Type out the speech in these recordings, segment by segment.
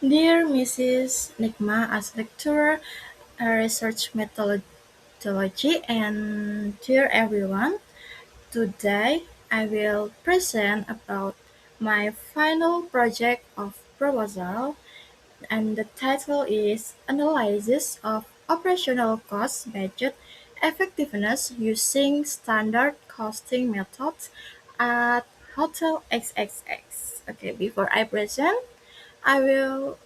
Dear Mrs. Nikma, as lecturer, research methodology, and dear everyone, today I will present about my final project of proposal, and the title is Analysis of Operational Cost Budget Effectiveness Using Standard Costing Methods at Hotel XXX. Okay, before I present, I will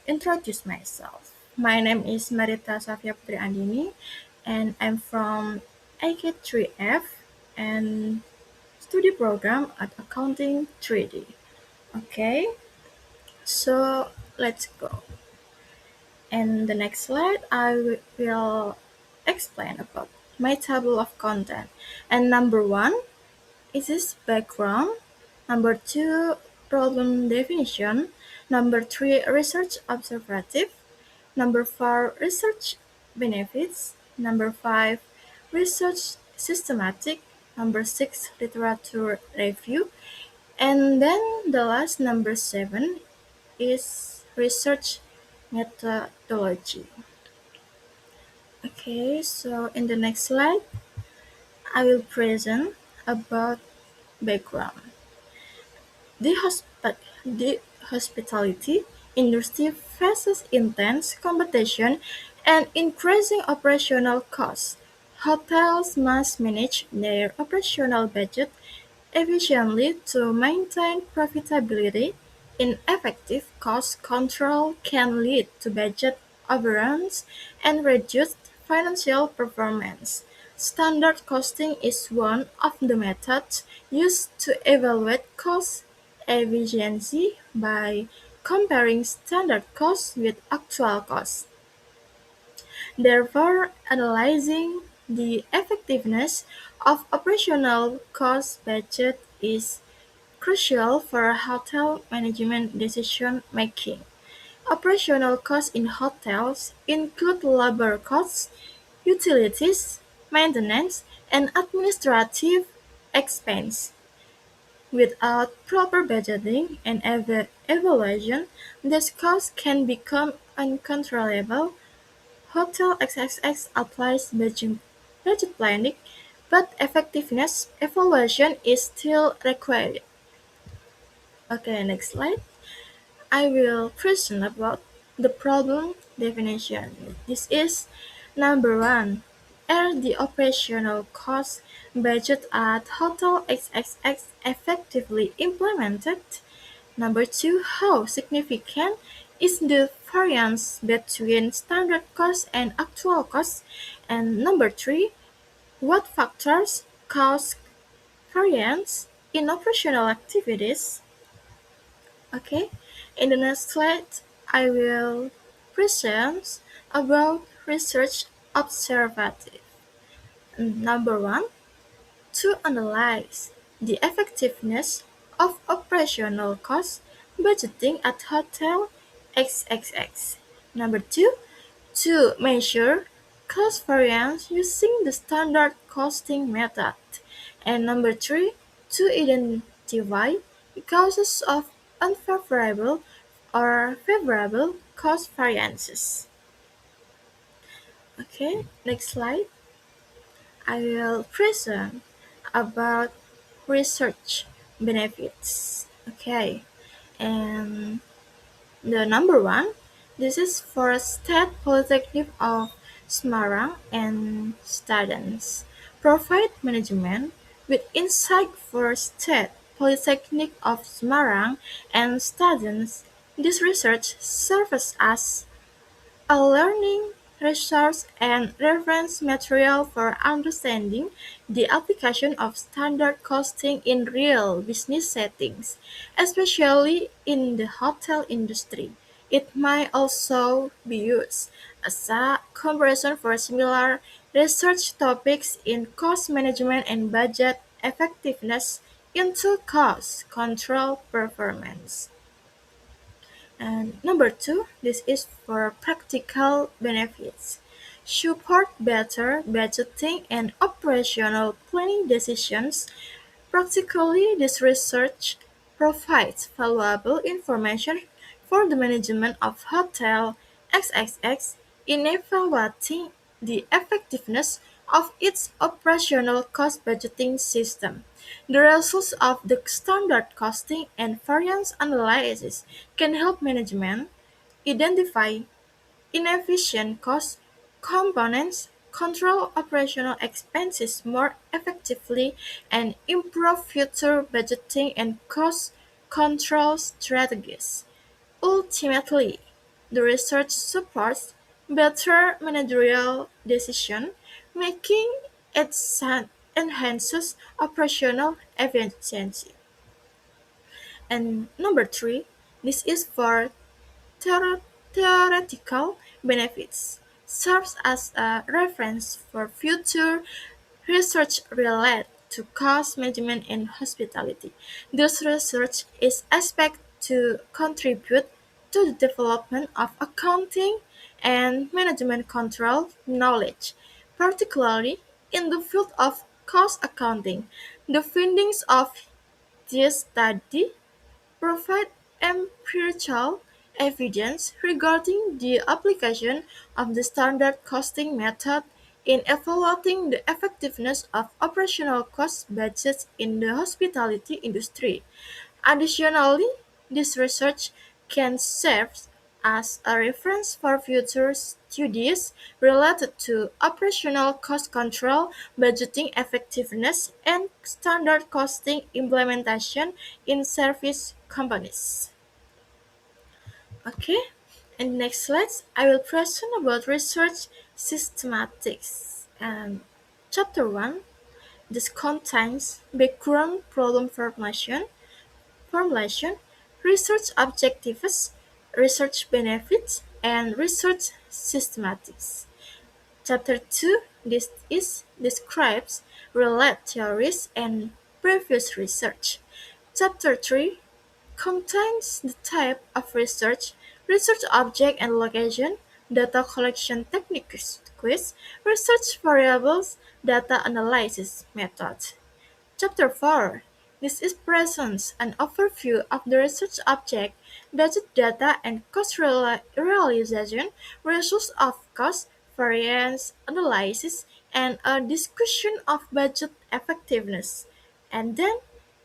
introduce myself. My name is Marita Safia Putri Andini, and I'm from AK3F and study program at Accounting 3D. Okay, so let's go. And the next slide, will explain about my table of content. And number one, is this background. Number two, problem definition. Number three, research observative. Number four, research benefits. Number five, research systematic. Number six, literature review. And then the last number seven is research methodology. Okay, so in the next slide, I will present about background. The hospitality industry faces intense competition and increasing operational costs. Hotels must manage their operational budget efficiently to maintain profitability. Ineffective cost control can lead to budget overruns and reduced financial performance. Standard costing is one of the methods used to evaluate cost efficiency by comparing standard costs with actual costs. Therefore, analyzing the effectiveness of operational cost budget is crucial for hotel management decision making. Operational costs in hotels include labor costs, utilities, maintenance, and administrative expense. Without proper budgeting and evaluation, these costs can become uncontrollable. Hotel XXX applies budget planning, but effectiveness evaluation is still required. Okay, next slide. I will present about the problem definition. This is number one. Are the operational cost budget at Hotel XXX effectively implemented? Number two, how significant is the variance between standard cost and actual cost? And number three, what factors cause variance in operational activities? Okay, in the next slide, I will present about research observative. Number one, to analyze the effectiveness of operational cost budgeting at Hotel XXX. Number two, to measure cost variance using the standard costing method. And number three, to identify the causes of unfavorable or favorable cost variances. Okay, next slide. I will present about research benefits. Okay, and the number one, this is for State Polytechnic of Semarang and students. Provide management with insight for State Polytechnic of Semarang and students. This research serves as a learning resource and reference material for understanding the application of standard costing in real business settings, especially in the hotel industry. It might also be used as a comparison for similar research topics in cost management and budget effectiveness into cost control performance. And number two, this is for practical benefits. Support better budgeting and operational planning decisions. Practically, this research provides valuable information for the management of Hotel XXX in evaluating the effectiveness of its operational cost budgeting system. The results of the standard costing and variance analysis can help management identify inefficient cost components, control operational expenses more effectively, and improve future budgeting and cost control strategies. Ultimately, the research supports better managerial decision making. It enhances operational efficiency. And number three, this is for Theor- theoretical benefits serves as a reference for future research related to cost management in hospitality. This research is expected to contribute to the development of accounting and management control knowledge, particularly in the field of cost accounting. The findings of this study provide empirical evidence regarding the application of the standard costing method in evaluating the effectiveness of operational cost budgets in the hospitality industry. Additionally, this research can serve as a reference for future studies related to operational cost control, budgeting effectiveness, and standard costing implementation in service companies. Okay, and next slides, I will present about research systematics. And chapter 1, this contains background problem formulation, research objectives, research benefits, and research systematics. Chapter 2 this is describes related theories and previous research. Chapter 3 contains the type of research, research object and location, data collection techniques, quiz, research variables, data analysis methods. Chapter 4. This is presents an overview of the research object, budget data and cost realization, results of cost, variance analysis, and a discussion of budget effectiveness. And then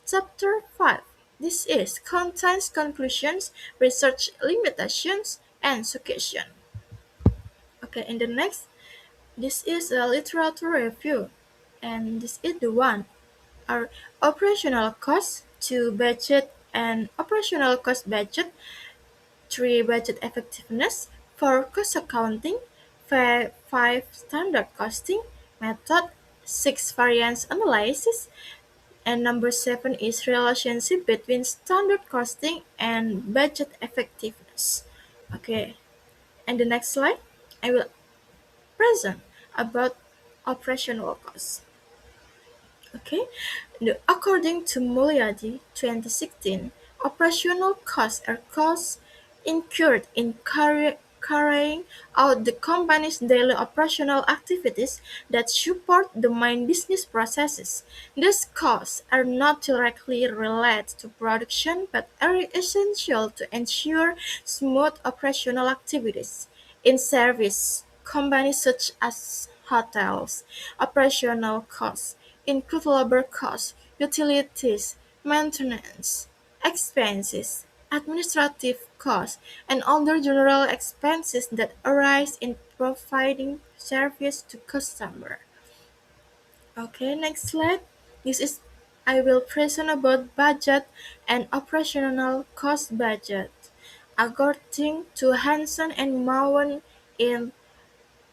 Chapter 5. This is contains conclusions, research limitations, and suggestion. Okay, in the next, this is a literature review, and this is the one are operational costs, 2 budget and operational cost budget, 3 budget effectiveness, 4 cost accounting, 5 standard costing method, 6 variance analysis, and number 7 is relationship between standard costing and budget effectiveness. Okay, and the next slide, I will present about operational costs. Okay, according to Mulyadi 2016, operational costs are costs incurred in carrying out the company's daily operational activities that support the main business processes. These costs are not directly related to production but are essential to ensure smooth operational activities. In service companies such as hotels, operational costs include labor costs, utilities, maintenance expenses, administrative costs, and other general expenses that arise in providing service to customer. Okay, next slide. This is I will present about budget and operational cost budget. According to Hansen and Mowen in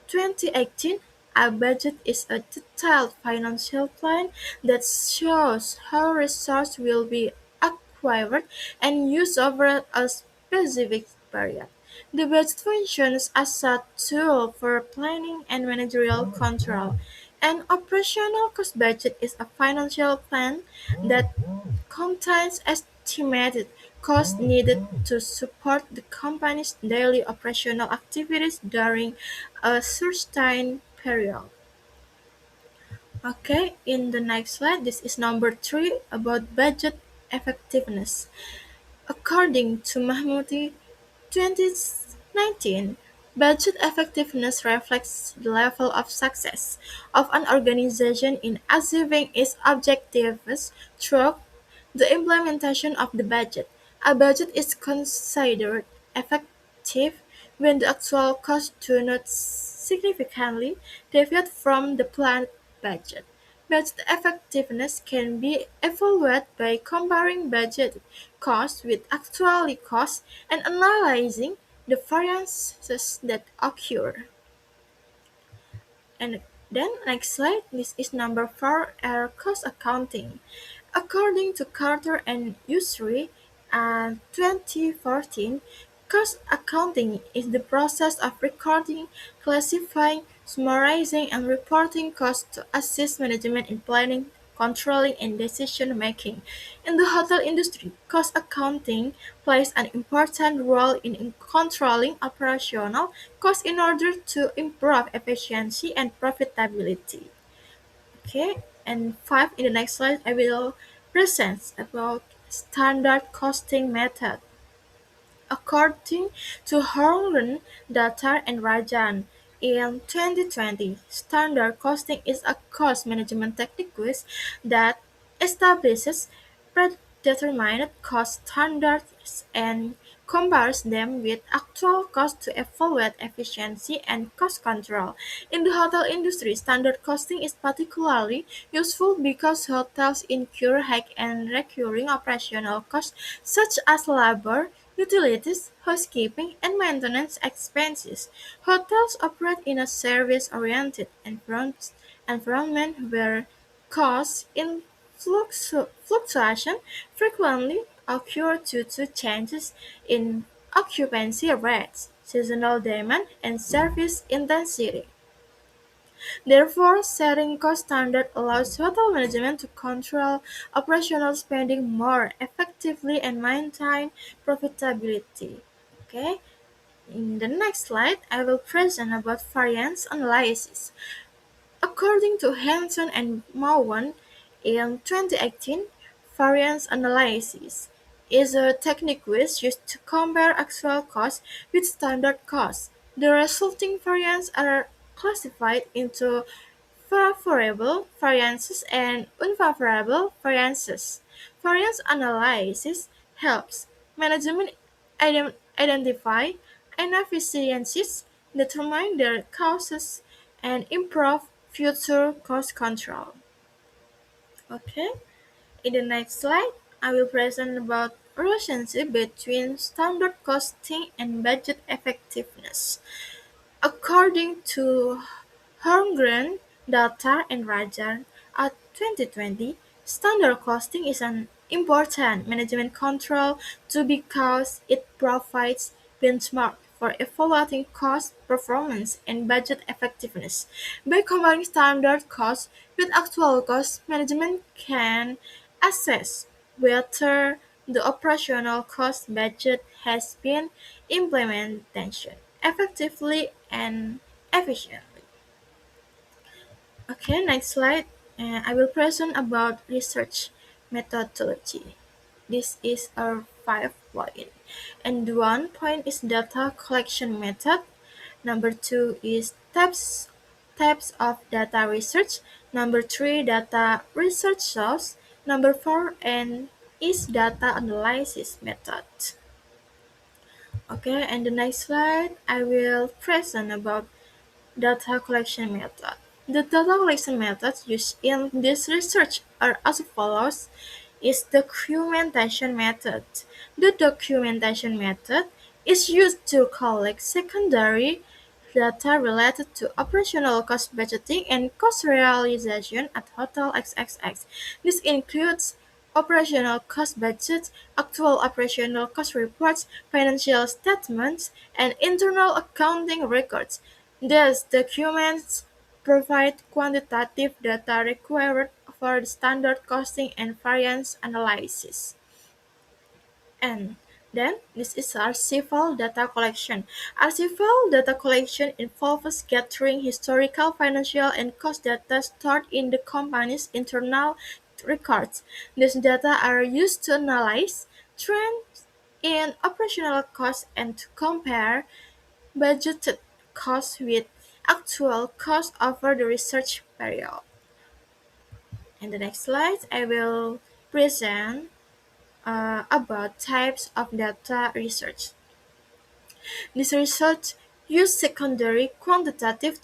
2018, a budget is a detailed financial plan that shows how resources will be acquired and used over a specific period. The budget functions as a tool for planning and managerial control. An operational cost budget is a financial plan that contains estimated costs needed to support the company's daily operational activities during a certain period. Okay, in the next slide, this is number 3 about budget effectiveness. According to Mahmoudi 2019, budget effectiveness reflects the level of success of an organization in achieving its objectives through the implementation of the budget. A budget is considered effective when the actual costs do not significantly deviate from the planned budget. Budget effectiveness can be evaluated by comparing budgeted costs with actual costs and analyzing the variances that occur. And then next slide, this is number 4, error cost accounting. According to Carter and Usry, 2014, cost accounting is the process of recording, classifying, summarizing, and reporting costs to assist management in planning, controlling, and decision making. In the hotel industry, cost accounting plays an important role in controlling operational costs in order to improve efficiency and profitability. Okay, and 5, in the next slide, I will present about standard costing method. According to Harlan, Datar, and Rajan, in 2020, standard costing is a cost management technique that establishes predetermined cost standards and compares them with actual costs to evaluate efficiency and cost control. In the hotel industry, standard costing is particularly useful because hotels incur high and recurring operational costs such as labor, utilities, housekeeping, and maintenance expenses. Hotels operate in a service-oriented environment where costs in fluctuation frequently occur due to changes in occupancy rates, seasonal demand, and service intensity. Therefore, setting cost standards allows hotel management to control operational spending more effectively and maintain profitability. Okay, in the next slide, I will present about variance analysis. According to Hanson and Mowan in 2018, variance analysis is a technique used to compare actual costs with standard costs. The resulting variances are classified into favorable variances and unfavorable variances. Variance analysis helps management identify inefficiencies, determine their causes, and improve future cost control. Okay, in the next slide, I will present about relationship between standard costing and budget effectiveness. According to Holmgren, Datar, and Rajan, at 2020, standard costing is an important management control tool because it provides benchmark for evaluating cost, performance, and budget effectiveness. By combining standard costs with actual costs, management can assess whether the operational cost budget has been implemented effectively and efficiently. Okay, next slide. I will present about research methodology. This is our 5 point. And 1 point is data collection method. Number 2 is types of data research. Number 3, data research source. Number 4, and is data analysis method. Okay, and the next slide, I will present about data collection method. The data collection methods used in this research are as follows: is the documentation method. The documentation method is used to collect secondary data related to operational cost budgeting and cost realization at Hotel XXX. This includes operational cost budgets, actual operational cost reports, financial statements, and internal accounting records. These documents provide quantitative data required for the standard costing and variance analysis. And then this is archival data collection. Archival data collection involves gathering historical financial and cost data stored in the company's internal records. These data are used to analyze trends in operational costs and to compare budgeted costs with actual costs over the research period. In the next slide, I will present about types of data research. This research used secondary quantitative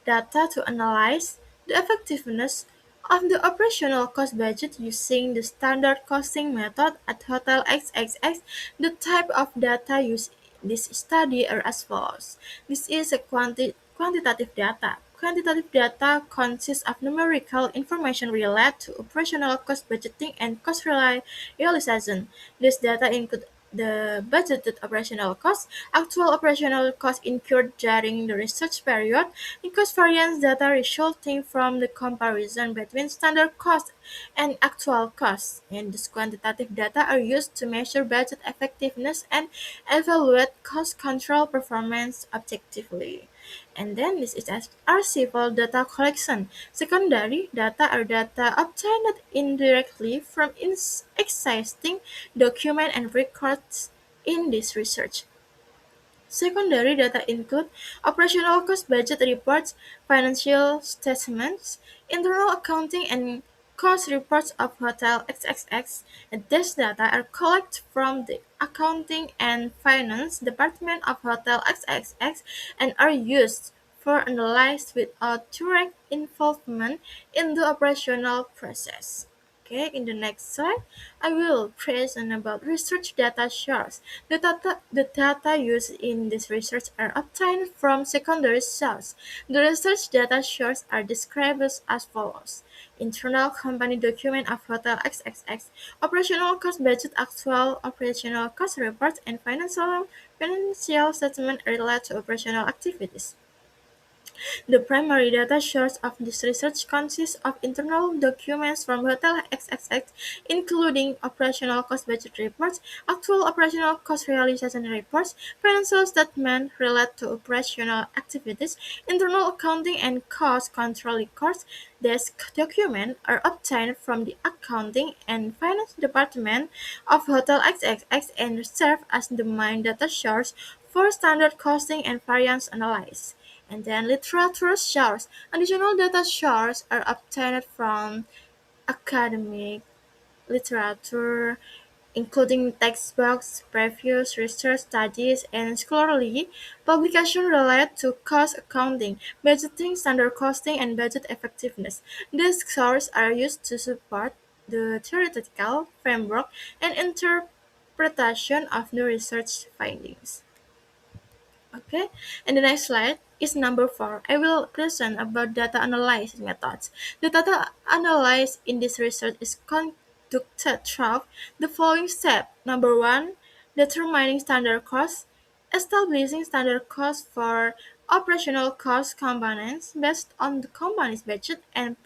data to analyze the effectiveness of the operational cost budget using the standard costing method at Hotel XXX. The type of data used in this study are as follows. This is a quantitative data. Quantitative data consists of numerical information related to operational cost budgeting and cost realization. This data include the budgeted operational costs, actual operational costs incurred during the research period, and cost variance data resulting from the comparison between standard costs and actual costs. And this quantitative data are used to measure budget effectiveness and evaluate cost control performance objectively. And then this is as archival data collection. Secondary data are data obtained indirectly from existing documents and records in this research. Secondary data include operational cost budget reports, financial statements, internal accounting and cost reports of Hotel XXX. These data are collected from the accounting and finance department of Hotel XXX and are used for analysis without direct involvement in the operational process. Okay, in the next slide, I will present about research data source. The data used in this research are obtained from secondary sources. The research data sources are described as follows. Internal company document of Hotel XXX, operational cost budget, actual operational cost reports, and financial statement related to operational activities. The primary data source of this research consists of internal documents from Hotel XXX, including operational cost budget reports, actual operational cost realization reports, financial statements related to operational activities, internal accounting and cost control records. These documents are obtained from the accounting and finance department of Hotel XXX and serve as the main data source for standard costing and variance analysis. And then literature sources. Additional data sources are obtained from academic literature, including textbooks, previous research studies, and scholarly publications related to cost accounting, budgeting, standard costing, and budget effectiveness. These sources are used to support the theoretical framework and interpretation of new research findings. Okay, and the next slide is number 4. I will present about data analysis methods. The data analysis in this research is conducted through the following steps. Number 1, determining standard costs, establishing standard costs for operational cost components based on the company's budget and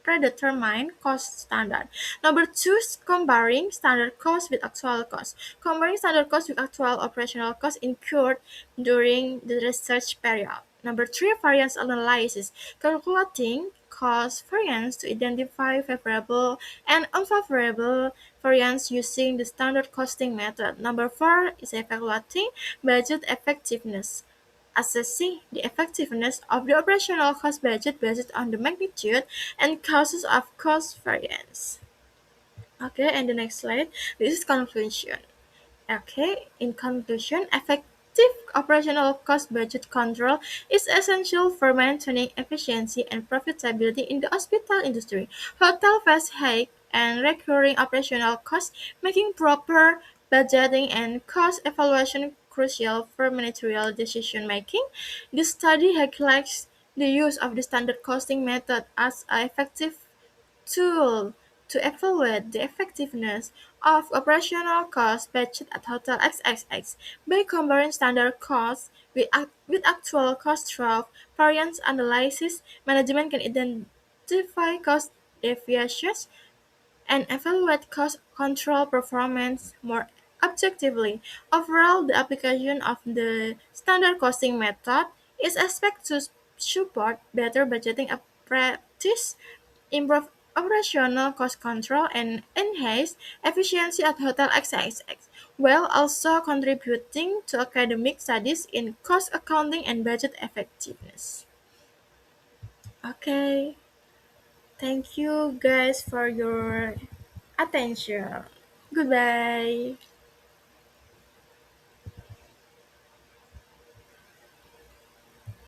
predetermined cost standard. Number two is comparing standard cost with actual cost. Comparing standard cost with actual operational cost incurred during the research period. Number three, variance analysis. Calculating cost variance to identify favorable and unfavorable variance using the standard costing method. Number four is evaluating budget effectiveness, assessing the effectiveness of the operational cost budget based on the magnitude and causes of cost variance. Okay, and the next slide, this is conclusion. Okay, in conclusion, effective operational cost budget control is essential for maintaining efficiency and profitability in the hospital industry. Hotel face high and recurring operational costs, making proper budgeting and cost evaluation crucial for managerial decision making. This study highlights the use of the standard costing method as an effective tool to evaluate the effectiveness of operational cost budget at Hotel XXX by comparing standard costs with actual cost through variance analysis. Management can identify cost deviations and evaluate cost control performance more objectively. Overall, the application of the standard costing method is expected to support better budgeting practice, improve operational cost control, and enhance efficiency at Hotel XXX. while also contributing to academic studies in cost accounting and budget effectiveness. Okay, thank you guys for your attention. Goodbye.